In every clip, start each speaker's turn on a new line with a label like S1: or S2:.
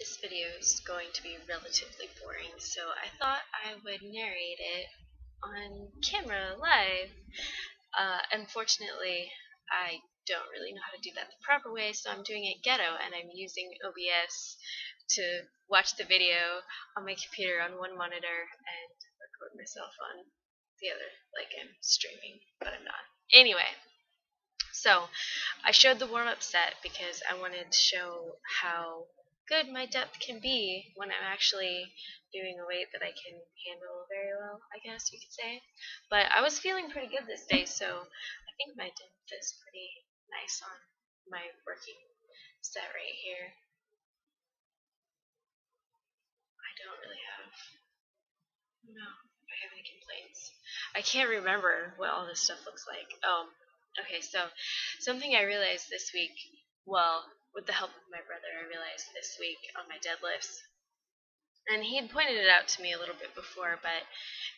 S1: This video is going to be relatively boring, so I thought I would narrate it on camera live. Unfortunately, I don't really know how to do that the proper way, so I'm doing it ghetto, and I'm using OBS to watch the video on my computer on one monitor and record myself on the other, like I'm streaming, but I'm not. Anyway, so I showed the warm-up set because I wanted to show how good my depth can be when I'm actually doing a weight that I can handle very well, I guess you could say. But I was feeling pretty good this day, so I think my depth is pretty nice on my working set right here. I don't really have, no, I have any complaints. I can't remember what all this stuff looks like. Oh, okay, so something I realized this week, well, with the help of my brother, I realized this week on my deadlifts, and he had pointed it out to me a little bit before, but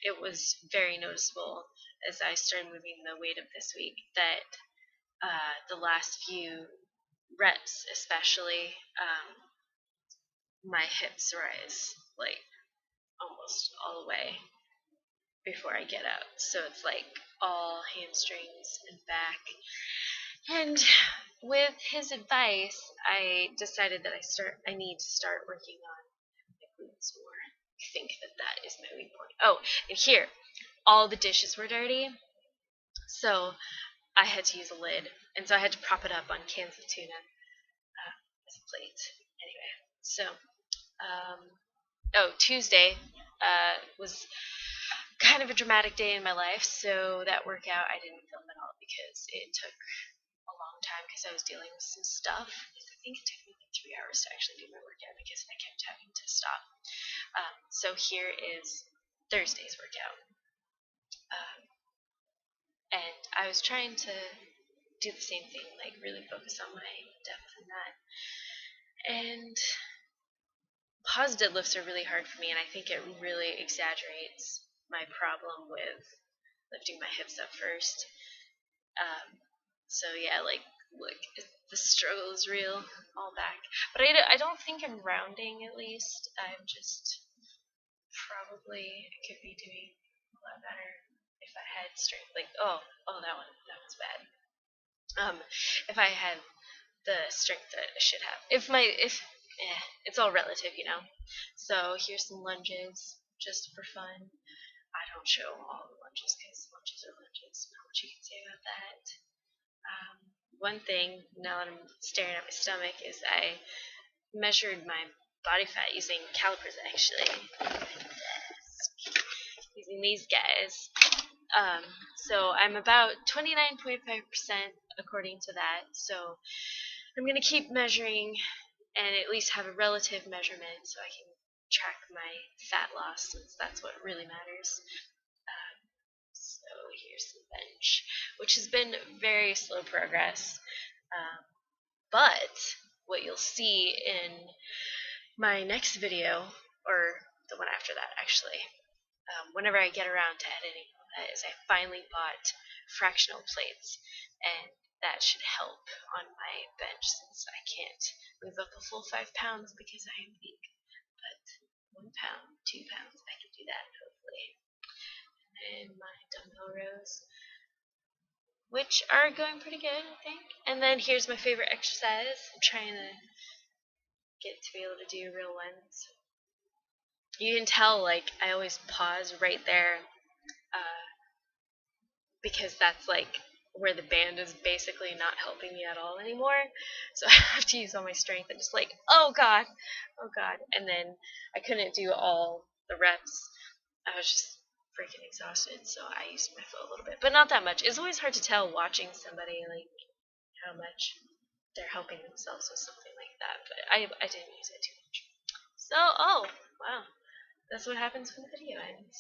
S1: it was very noticeable as I started moving the weight of this week that the last few reps, especially, my hips rise like almost all the way before I get out. So it's like all hamstrings and back. And with his advice, I decided that I need to start working on my glutes more. I think that is my weak point. Oh, and here, all the dishes were dirty, so I had to use a lid, and so I had to prop it up on cans of tuna as a plate. Anyway, so Tuesday was kind of a dramatic day in my life, so that workout I didn't film at all because it took a long time because I was dealing with some stuff. I think it took me like 3 hours to actually do my workout because I kept having to stop. So here is Thursday's workout. And I was trying to do the same thing, like really focus on my depth in that. And pause deadlifts are really hard for me, and I think it really exaggerates my problem with lifting my hips up first. So yeah, like look, the struggle is real, all back. But I don't think I'm rounding. At least I'm just probably could be doing a lot better if I had strength. Like that one's bad. If I had the strength that I should have. It's all relative, you know. So here's some lunges just for fun. I don't show all the lunges because lunges are lunges. Not much you can say about that. One thing, now that I'm staring at my stomach, is I measured my body fat using calipers actually. Using these guys. So I'm about 29.5% according to that. So I'm going to keep measuring and at least have a relative measurement so I can track my fat loss since that's what really matters. So here's the bench, which has been very slow progress. But what you'll see in my next video, or the one after that actually, whenever I get around to editing that, is I finally bought fractional plates, and that should help on my bench since I can't move up a full 5 pounds because I am weak. But 1 pound, 2 pounds, I can do that hopefully. And my dumbbell rows, which are going pretty good, I think. And then here's my favorite exercise. I'm trying to get to be able to do real ones. You can tell, like, I always pause right there because that's like where the band is basically not helping me at all anymore. So I have to use all my strength and just like, oh god, and then I couldn't do all the reps. I was just freaking exhausted, so I used my foot a little bit, but not that much. It's always hard to tell watching somebody like how much they're helping themselves with something like that, but I didn't use it too much. So wow, that's what happens when the video ends.